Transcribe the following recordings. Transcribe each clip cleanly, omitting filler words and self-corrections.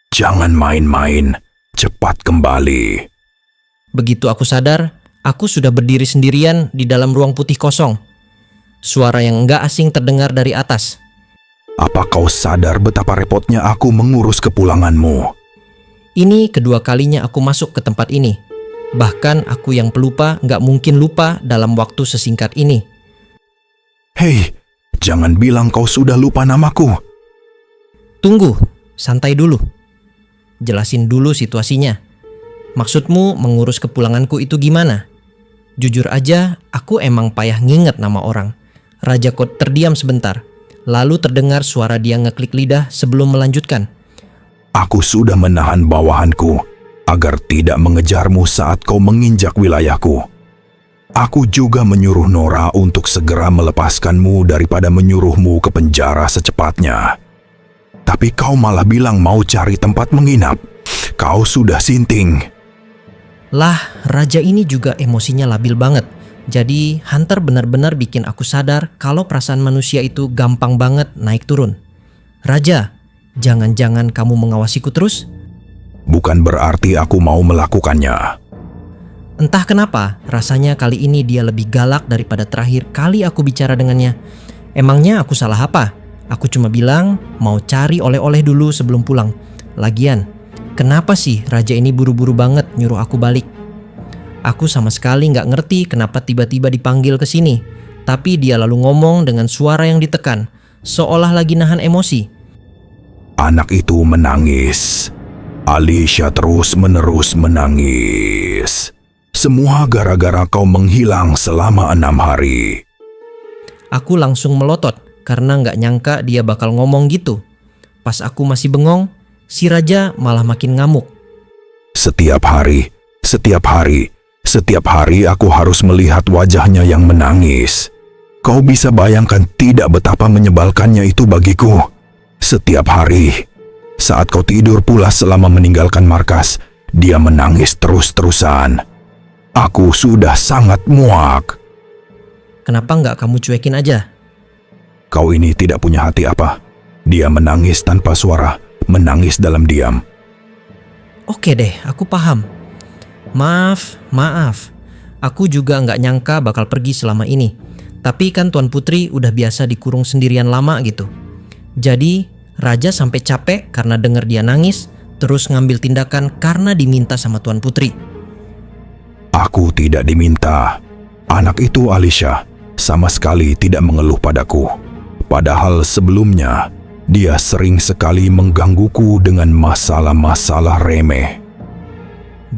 Jangan main-main, cepat kembali. Begitu aku sadar, aku sudah berdiri sendirian di dalam ruang putih kosong. Suara yang enggak asing terdengar dari atas. Apa kau sadar betapa repotnya aku mengurus kepulanganmu? Ini kedua kalinya aku masuk ke tempat ini. Bahkan aku yang pelupa nggak mungkin lupa dalam waktu sesingkat ini. Hei, jangan bilang kau sudah lupa namaku. Tunggu, santai dulu. Jelasin dulu situasinya. Maksudmu mengurus kepulanganku itu gimana? Jujur aja, aku emang payah nginget nama orang. Raja Kot terdiam sebentar. Lalu terdengar suara dia ngeklik lidah sebelum melanjutkan. Aku sudah menahan bawahanku agar tidak mengejarmu saat kau menginjak wilayahku. Aku juga menyuruh Nora untuk segera melepaskanmu daripada menyuruhmu ke penjara secepatnya. Tapi kau malah bilang mau cari tempat menginap. Kau sudah sinting. Lah, raja ini juga emosinya labil banget. Jadi Hunter benar-benar bikin aku sadar kalau perasaan manusia itu gampang banget naik turun. Raja, jangan-jangan kamu mengawasiku terus? Bukan berarti aku mau melakukannya. Entah kenapa, rasanya kali ini dia lebih galak daripada terakhir kali aku bicara dengannya. Emangnya aku salah apa? Aku cuma bilang mau cari oleh-oleh dulu sebelum pulang. Lagian, kenapa sih raja ini buru-buru banget nyuruh aku balik? Aku sama sekali nggak ngerti kenapa tiba-tiba dipanggil ke sini. Tapi dia lalu ngomong dengan suara yang ditekan, seolah lagi nahan emosi. Anak itu menangis. Alicia terus-menerus menangis. Semua gara-gara kau menghilang selama 6 hari. Aku langsung melotot karena nggak nyangka dia bakal ngomong gitu. Pas aku masih bengong, si raja malah makin ngamuk. Setiap hari aku harus melihat wajahnya yang menangis. Kau bisa bayangkan tidak betapa menyebalkannya itu bagiku. Setiap hari, saat kau tidur pula selama meninggalkan markas, dia menangis terus-terusan. Aku sudah sangat muak. Kenapa nggak kamu cuekin aja? Kau ini tidak punya hati apa? Dia menangis tanpa suara, menangis dalam diam. Oke deh, aku paham. Maaf. Aku juga nggak nyangka bakal pergi selama ini. Tapi kan Tuan Putri udah biasa dikurung sendirian lama gitu. Jadi, Raja sampai capek karena denger dia nangis, terus ngambil tindakan karena diminta sama Tuan Putri. Aku tidak diminta. Anak itu Alicia sama sekali tidak mengeluh padaku. Padahal sebelumnya, dia sering sekali menggangguku dengan masalah-masalah remeh.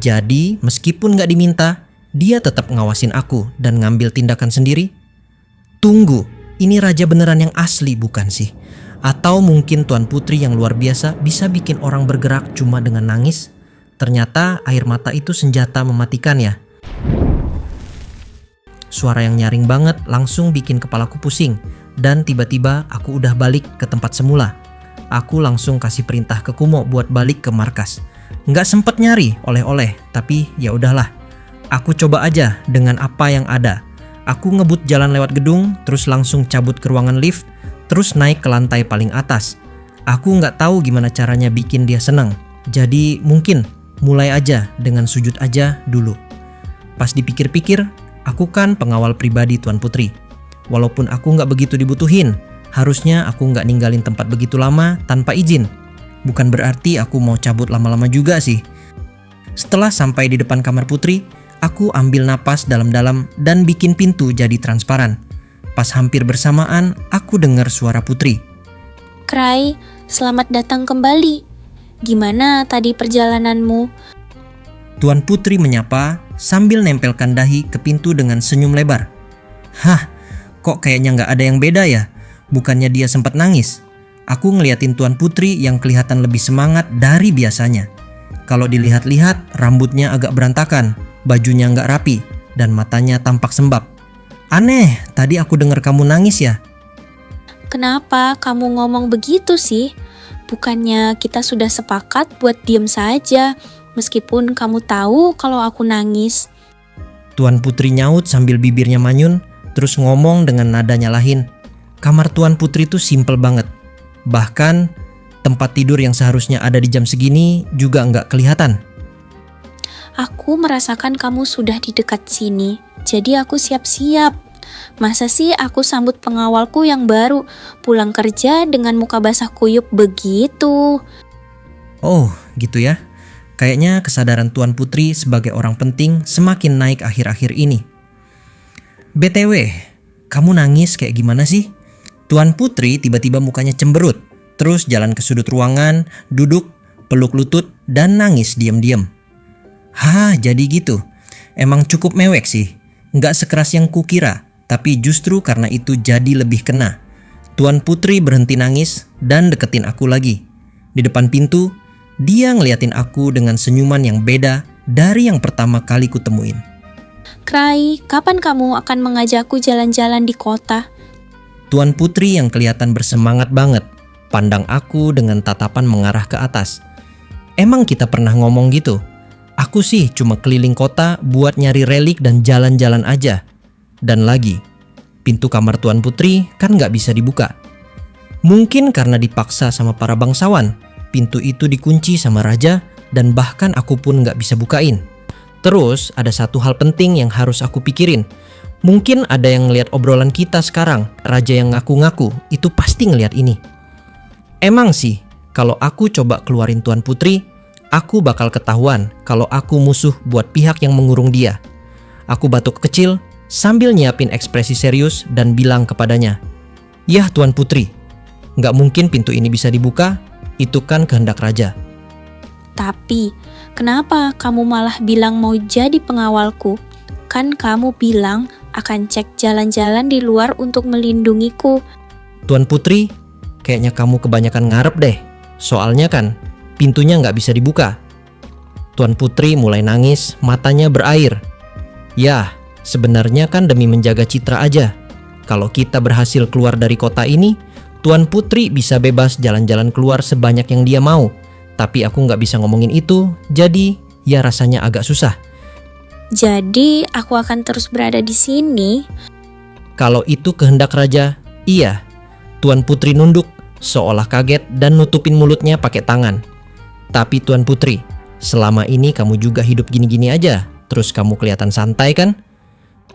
Jadi, meskipun nggak diminta, dia tetap ngawasin aku dan ngambil tindakan sendiri. Tunggu, ini raja beneran yang asli bukan sih? Atau mungkin Tuan Putri yang luar biasa bisa bikin orang bergerak cuma dengan nangis? Ternyata air mata itu senjata mematikan ya. Suara yang nyaring banget langsung bikin kepalaku pusing. Dan tiba-tiba aku udah balik ke tempat semula. Aku langsung kasih perintah ke Kumo buat balik ke markas. Nggak sempet nyari oleh-oleh, tapi ya udahlah. Aku coba aja dengan apa yang ada. Aku ngebut jalan lewat gedung, terus langsung cabut ke ruangan lift, terus naik ke lantai paling atas. Aku nggak tahu gimana caranya bikin dia senang. Jadi mungkin mulai aja dengan sujud aja dulu. Pas dipikir-pikir, aku kan pengawal pribadi Tuan Putri. Walaupun aku nggak begitu dibutuhin, harusnya aku nggak ninggalin tempat begitu lama tanpa izin. Bukan berarti aku mau cabut lama-lama juga sih. Setelah sampai di depan kamar Putri, aku ambil napas dalam-dalam dan bikin pintu jadi transparan. Pas hampir bersamaan, aku dengar suara Putri. Krai, selamat datang kembali. Gimana tadi perjalananmu? Tuan Putri menyapa sambil nempelkan dahi ke pintu dengan senyum lebar. Hah, kok kayaknya nggak ada yang beda ya? Bukannya dia sempat nangis? Aku ngeliatin Tuan Putri yang kelihatan lebih semangat dari biasanya. Kalau dilihat-lihat, rambutnya agak berantakan, bajunya nggak rapi, dan matanya tampak sembab. Aneh, tadi aku dengar kamu nangis ya? Kenapa kamu ngomong begitu sih? Bukannya kita sudah sepakat buat diem saja, meskipun kamu tahu kalau aku nangis. Tuan Putri nyaut sambil bibirnya manyun, terus ngomong dengan nada nyalahin. Kamar Tuan Putri itu simpel banget. Bahkan Tempat tidur yang seharusnya ada di jam segini juga nggak kelihatan. Aku merasakan kamu sudah di dekat sini, jadi aku siap-siap. Masa sih aku sambut pengawalku yang baru pulang kerja dengan muka basah kuyup begitu? Oh, gitu ya. Kayaknya kesadaran Tuan Putri sebagai orang penting semakin naik akhir-akhir ini. BTW, kamu nangis kayak gimana sih? Tuan Putri tiba-tiba mukanya cemberut, terus jalan ke sudut ruangan, duduk, peluk lutut, dan nangis diam-diam. Hah, jadi gitu. Emang cukup mewek sih. Nggak sekeras yang kukira, tapi justru karena itu jadi lebih kena. Tuan Putri berhenti nangis dan deketin aku lagi. Di depan pintu, dia ngeliatin aku dengan senyuman yang beda dari yang pertama kali kutemuin. Krai, kapan kamu akan mengajakku jalan-jalan di kota? Tuan Putri yang kelihatan bersemangat banget, pandang aku dengan tatapan mengarah ke atas. Emang kita pernah ngomong gitu? Aku sih cuma keliling kota buat nyari relik dan jalan-jalan aja. Dan lagi, pintu kamar Tuan Putri kan nggak bisa dibuka. Mungkin karena dipaksa sama para bangsawan, pintu itu dikunci sama raja dan bahkan aku pun nggak bisa bukain. Terus ada satu hal penting yang harus aku pikirin. Mungkin ada yang ngeliat obrolan kita sekarang. Raja yang ngaku-ngaku itu pasti ngeliat ini. Emang sih, kalau aku coba keluarin Tuan Putri, aku bakal ketahuan kalau aku musuh buat pihak yang mengurung dia. Aku batuk kecil sambil nyiapin ekspresi serius dan bilang kepadanya, "Yah Tuan Putri, nggak mungkin pintu ini bisa dibuka, itu kan kehendak raja." Tapi, kenapa kamu malah bilang mau jadi pengawalku? Kan kamu bilang akan cek jalan-jalan di luar untuk melindungiku. Tuan Putri, kayaknya kamu kebanyakan ngarep deh. Soalnya kan, pintunya nggak bisa dibuka. Tuan Putri mulai nangis, matanya berair. Ya, sebenarnya kan demi menjaga citra aja. Kalau kita berhasil keluar dari kota ini, Tuan Putri bisa bebas jalan-jalan keluar sebanyak yang dia mau. Tapi aku nggak bisa ngomongin itu, jadi ya rasanya agak susah. Jadi, aku akan terus berada di sini. Kalau itu kehendak raja, iya. Tuan Putri nunduk, seolah kaget dan nutupin mulutnya pakai tangan. Tapi Tuan Putri, selama ini kamu juga hidup gini-gini aja, terus kamu kelihatan santai kan?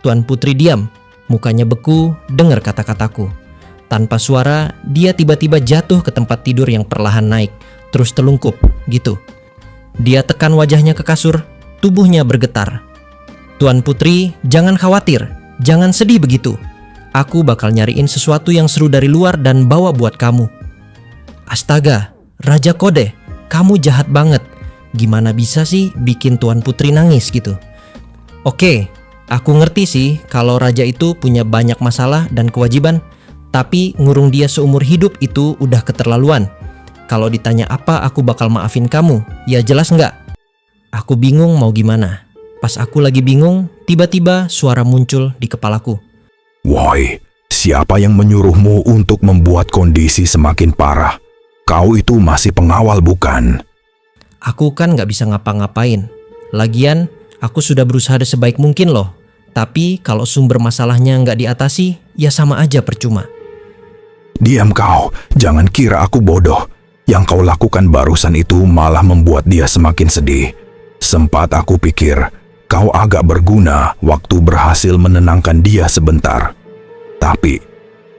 Tuan Putri diam, mukanya beku, dengar kata-kataku. Tanpa suara, dia tiba-tiba jatuh ke tempat tidur yang perlahan naik, terus telungkup, gitu. Dia tekan wajahnya ke kasur, tubuhnya bergetar. Tuan Putri, jangan khawatir, jangan sedih begitu. Aku bakal nyariin sesuatu yang seru dari luar dan bawa buat kamu. Astaga, Raja Kode, kamu jahat banget. Gimana bisa sih bikin Tuan Putri nangis gitu? Oke, aku ngerti sih kalau raja itu punya banyak masalah dan kewajiban, tapi ngurung dia seumur hidup itu udah keterlaluan. Kalau ditanya apa aku bakal maafin kamu, ya jelas enggak. Aku bingung mau gimana. Pas aku lagi bingung, tiba-tiba suara muncul di kepalaku. Woi, siapa yang menyuruhmu untuk membuat kondisi semakin parah? Kau itu masih pengawal bukan? Aku kan gak bisa ngapa-ngapain. Lagian, aku sudah berusaha sebaik mungkin loh. Tapi kalau sumber masalahnya gak diatasi, ya sama aja percuma. Diam kau, jangan kira aku bodoh. Yang kau lakukan barusan itu malah membuat dia semakin sedih. Sempat aku pikir, kau agak berguna waktu berhasil menenangkan dia sebentar. Tapi,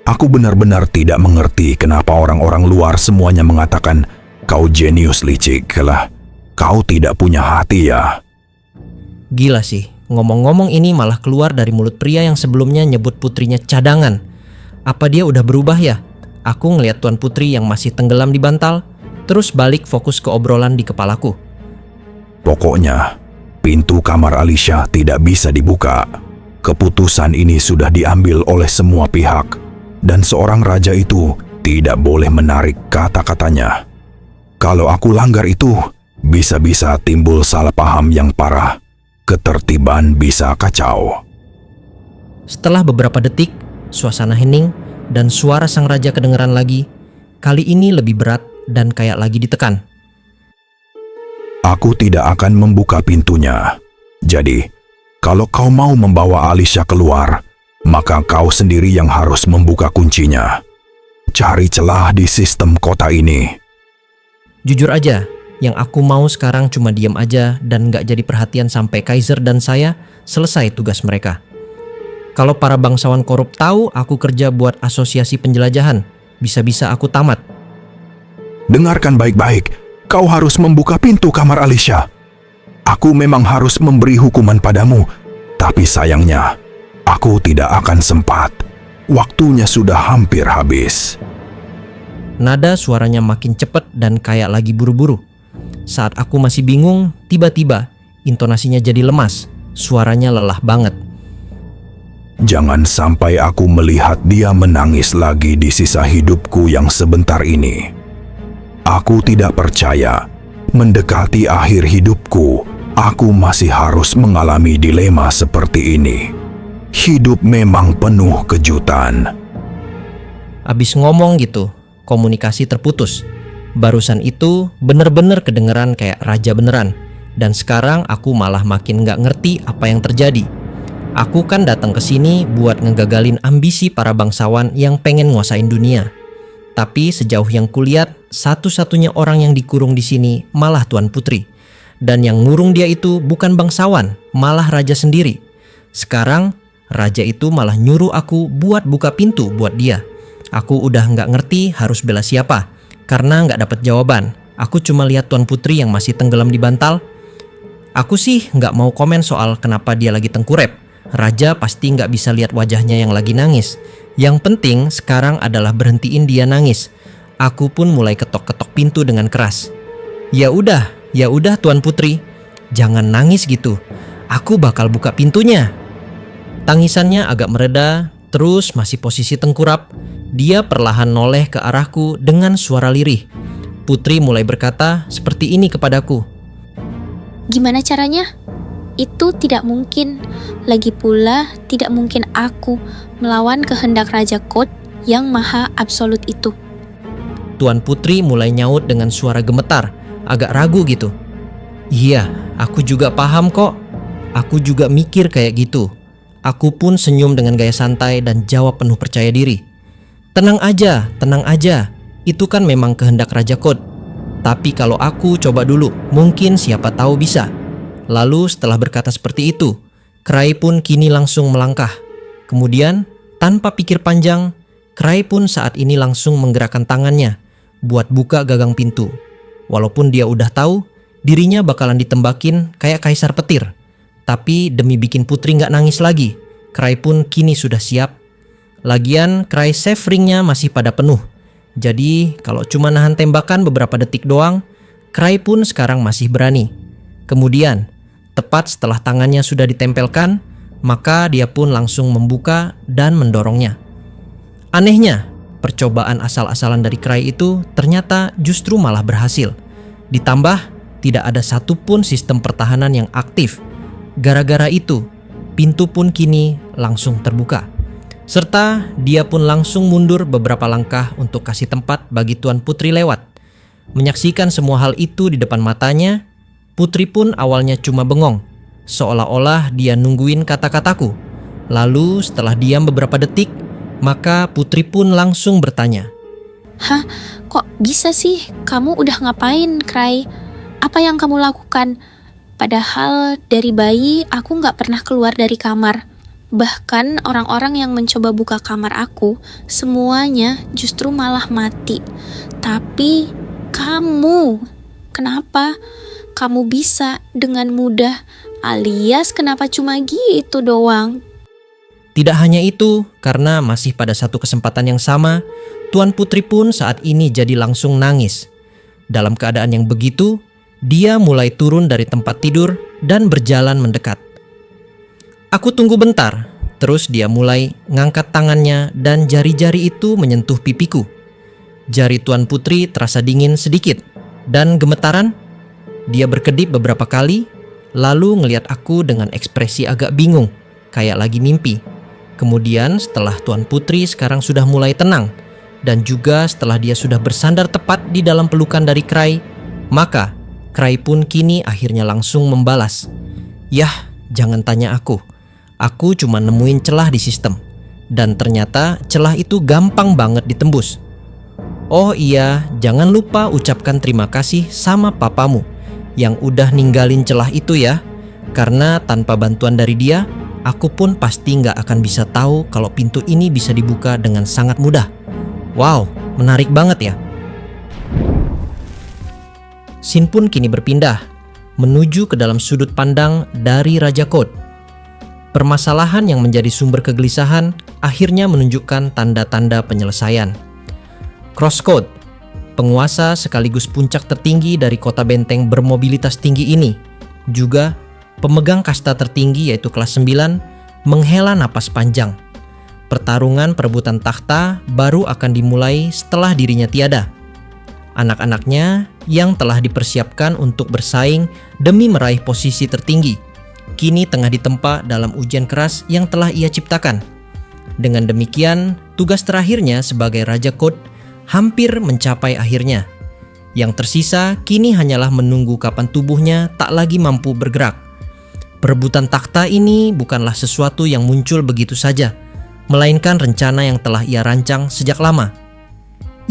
aku benar-benar tidak mengerti kenapa orang-orang luar semuanya mengatakan kau jenius licik. Lah, kau tidak punya hati ya. Gila sih, ngomong-ngomong ini malah keluar dari mulut pria yang sebelumnya nyebut putrinya cadangan. Apa dia udah berubah ya? Aku ngeliat Tuan Putri yang masih tenggelam di bantal, terus balik fokus ke obrolan di kepalaku. Pokoknya, pintu kamar Alicia tidak bisa dibuka. Keputusan ini sudah diambil oleh semua pihak, dan seorang raja itu tidak boleh menarik kata-katanya. Kalau aku langgar itu, bisa-bisa timbul salah paham yang parah. Ketertiban bisa kacau. Setelah beberapa detik, suasana hening dan suara sang raja kedengeran lagi. Kali ini lebih berat dan kayak lagi ditekan. Aku tidak akan membuka pintunya. Jadi, kalau kau mau membawa Alicia keluar, maka kau sendiri yang harus membuka kuncinya. Cari celah di sistem kota ini. Jujur aja, yang aku mau sekarang cuma diam aja dan gak jadi perhatian sampai Kaiser dan saya selesai tugas mereka. Kalau para bangsawan korup tahu aku kerja buat asosiasi penjelajahan, bisa-bisa aku tamat. Dengarkan baik-baik, kau harus membuka pintu kamar Alicia. Aku memang harus memberi hukuman padamu, tapi sayangnya, aku tidak akan sempat. Waktunya sudah hampir habis. Nada suaranya makin cepat dan kayak lagi buru-buru. Saat aku masih bingung, tiba-tiba intonasinya jadi lemas, suaranya lelah banget. Jangan sampai aku melihat dia menangis lagi di sisa hidupku yang sebentar ini. Aku tidak percaya, mendekati akhir hidupku, aku masih harus mengalami dilema seperti ini. Hidup memang penuh kejutan. Abis ngomong gitu, komunikasi terputus. Barusan itu bener-bener kedengeran kayak raja beneran. Dan sekarang aku malah makin gak ngerti apa yang terjadi. Aku kan datang ke sini buat ngegagalin ambisi para bangsawan yang pengen nguasain dunia. Tapi sejauh yang kulihat, satu-satunya orang yang dikurung di sini malah Tuan Putri. Dan yang ngurung dia itu bukan bangsawan, malah raja sendiri. Sekarang, raja itu malah nyuruh aku buat buka pintu buat dia. Aku udah nggak ngerti harus bela siapa, karena nggak dapat jawaban. Aku cuma lihat Tuan Putri yang masih tenggelam di bantal. Aku sih nggak mau komen soal kenapa dia lagi tengkurep. Raja pasti nggak bisa lihat wajahnya yang lagi nangis. Yang penting sekarang adalah berhentiin dia nangis. Aku pun mulai ketok-ketok pintu dengan keras. Ya udah Tuan Putri, jangan nangis gitu. Aku bakal buka pintunya. Tangisannya agak mereda, terus masih posisi tengkurap. Dia perlahan noleh ke arahku dengan suara lirih. Putri mulai berkata seperti ini kepadaku. Gimana caranya? Itu tidak mungkin. Lagi pula, tidak mungkin aku melawan kehendak Raja Kot yang maha absolut itu. Tuan Putri mulai nyaut dengan suara gemetar, agak ragu gitu. Iya, aku juga paham kok. Aku juga mikir kayak gitu. Aku pun senyum dengan gaya santai dan jawab penuh percaya diri. Tenang aja. Itu kan memang kehendak Raja Kot. Tapi kalau aku coba dulu, mungkin siapa tahu bisa. Lalu setelah berkata seperti itu, Krai pun kini langsung melangkah. Kemudian, tanpa pikir panjang, Krai pun saat ini langsung menggerakkan tangannya buat buka gagang pintu. Walaupun dia udah tahu, dirinya bakalan ditembakin kayak kaisar petir. Tapi demi bikin Putri nggak nangis lagi, Krai pun kini sudah siap. Lagian, Krai save ringnya masih pada penuh. Jadi, kalau cuma nahan tembakan beberapa detik doang, Krai pun sekarang masih berani. Kemudian, tepat setelah tangannya sudah ditempelkan, maka dia pun langsung membuka dan mendorongnya. Anehnya, percobaan asal-asalan dari Krai itu ternyata justru malah berhasil. Ditambah, tidak ada satupun sistem pertahanan yang aktif. Gara-gara itu, pintu pun kini langsung terbuka. Serta dia pun langsung mundur beberapa langkah untuk kasih tempat bagi Tuan Putri lewat. Menyaksikan semua hal itu di depan matanya, Putri pun awalnya cuma bengong, seolah-olah dia nungguin kata-kataku. Lalu setelah diam beberapa detik, maka Putri pun langsung bertanya. Hah? Kok bisa sih? Kamu udah ngapain, Krai? Apa yang kamu lakukan? Padahal dari bayi aku gak pernah keluar dari kamar. Bahkan orang-orang yang mencoba buka kamar aku, semuanya justru malah mati. Tapi kamu, kenapa? Kamu bisa dengan mudah, alias kenapa cuma gitu doang? Tidak hanya itu, karena masih pada satu kesempatan yang sama, Tuan Putri pun saat ini jadi langsung nangis. Dalam keadaan yang begitu, dia mulai turun dari tempat tidur dan berjalan mendekat. Aku tunggu bentar, terus dia mulai ngangkat tangannya dan jari-jari itu menyentuh pipiku. Jari Tuan Putri terasa dingin sedikit dan gemetaran. Dia berkedip beberapa kali, lalu ngelihat aku dengan ekspresi agak bingung, kayak lagi mimpi. Kemudian setelah Tuan Putri sekarang sudah mulai tenang, dan juga setelah dia sudah bersandar tepat di dalam pelukan dari Krai, maka Krai pun kini akhirnya langsung membalas. Yah, jangan tanya aku cuma nemuin celah di sistem. Dan ternyata celah itu gampang banget ditembus. Oh iya, jangan lupa ucapkan terima kasih sama papamu yang udah ninggalin celah itu ya. Karena tanpa bantuan dari dia, aku pun pasti nggak akan bisa tahu kalau pintu ini bisa dibuka dengan sangat mudah. Wow, menarik banget ya. Scene pun kini berpindah, menuju ke dalam sudut pandang dari Raja Code. Permasalahan yang menjadi sumber kegelisahan akhirnya menunjukkan tanda-tanda penyelesaian. Crosscode, penguasa sekaligus puncak tertinggi dari kota benteng bermobilitas tinggi ini, juga pemegang kasta tertinggi yaitu kelas 9, menghela napas panjang. Pertarungan perebutan takhta baru akan dimulai setelah dirinya tiada. Anak-anaknya yang telah dipersiapkan untuk bersaing demi meraih posisi tertinggi, kini tengah ditempa dalam ujian keras yang telah ia ciptakan. Dengan demikian, tugas terakhirnya sebagai Raja Code hampir mencapai akhirnya. Yang tersisa kini hanyalah menunggu kapan tubuhnya tak lagi mampu bergerak. Perebutan takhta ini bukanlah sesuatu yang muncul begitu saja, melainkan rencana yang telah ia rancang sejak lama.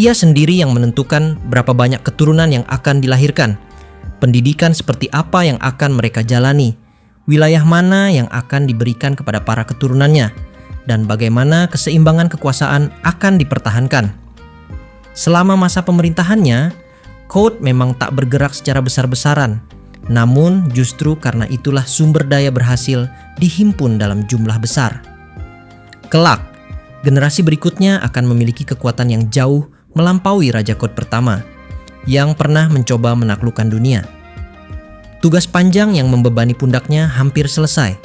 Ia sendiri yang menentukan berapa banyak keturunan yang akan dilahirkan, pendidikan seperti apa yang akan mereka jalani, wilayah mana yang akan diberikan kepada para keturunannya, dan bagaimana keseimbangan kekuasaan akan dipertahankan. Selama masa pemerintahannya, Code memang tak bergerak secara besar-besaran. Namun justru karena itulah sumber daya berhasil dihimpun dalam jumlah besar. Kelak, generasi berikutnya akan memiliki kekuatan yang jauh melampaui Raja Code pertama, yang pernah mencoba menaklukkan dunia. Tugas panjang yang membebani pundaknya hampir selesai.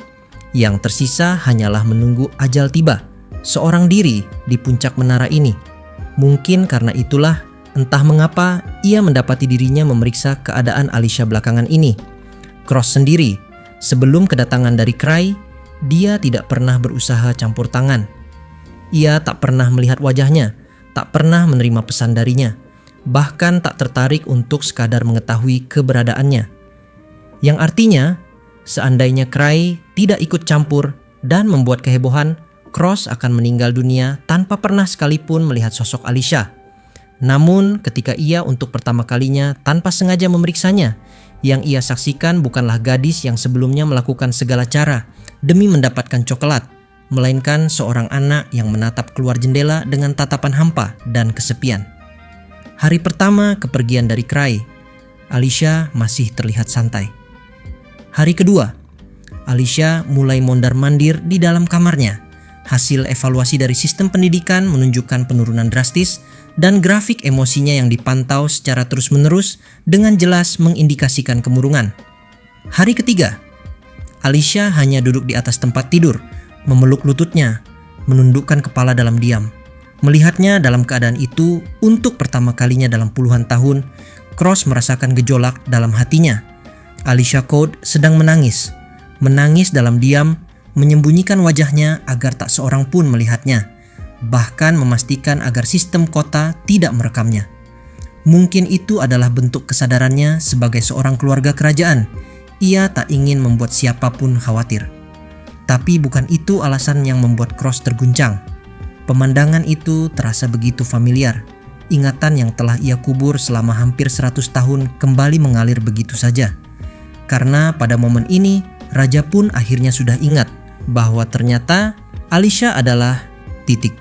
Yang tersisa hanyalah menunggu ajal tiba, seorang diri di puncak menara ini. Mungkin karena itulah, entah mengapa ia mendapati dirinya memeriksa keadaan Alicia belakangan ini. Cross sendiri, sebelum kedatangan dari Cray, dia tidak pernah berusaha campur tangan. Ia tak pernah melihat wajahnya, tak pernah menerima pesan darinya, bahkan tak tertarik untuk sekadar mengetahui keberadaannya. Yang artinya, seandainya Cray tidak ikut campur dan membuat kehebohan, Cross akan meninggal dunia tanpa pernah sekalipun melihat sosok Alicia. Namun ketika ia untuk pertama kalinya tanpa sengaja memeriksanya, yang ia saksikan bukanlah gadis yang sebelumnya melakukan segala cara demi mendapatkan coklat, melainkan seorang anak yang menatap keluar jendela dengan tatapan hampa dan kesepian. Hari pertama kepergian dari Cray, Alicia masih terlihat santai. Hari kedua, Alicia mulai mondar-mandir di dalam kamarnya. Hasil evaluasi dari sistem pendidikan menunjukkan penurunan drastis dan grafik emosinya yang dipantau secara terus-menerus dengan jelas mengindikasikan kemurungan. Hari ketiga, Alicia hanya duduk di atas tempat tidur, memeluk lututnya, menundukkan kepala dalam diam. Melihatnya dalam keadaan itu untuk pertama kalinya dalam puluhan tahun, Cross merasakan gejolak dalam hatinya. Alicia Code sedang menangis dalam diam, menyembunyikan wajahnya agar tak seorang pun melihatnya, bahkan memastikan agar sistem kota tidak merekamnya. Mungkin itu adalah bentuk kesadarannya sebagai seorang keluarga kerajaan. Ia tak ingin membuat siapapun khawatir. Tapi bukan itu alasan yang membuat Cross terguncang. Pemandangan itu terasa begitu familiar. Ingatan yang telah ia kubur selama hampir 100 tahun kembali mengalir begitu saja. Karena pada momen ini, Raja pun akhirnya sudah ingat bahwa ternyata Alicia adalah titik.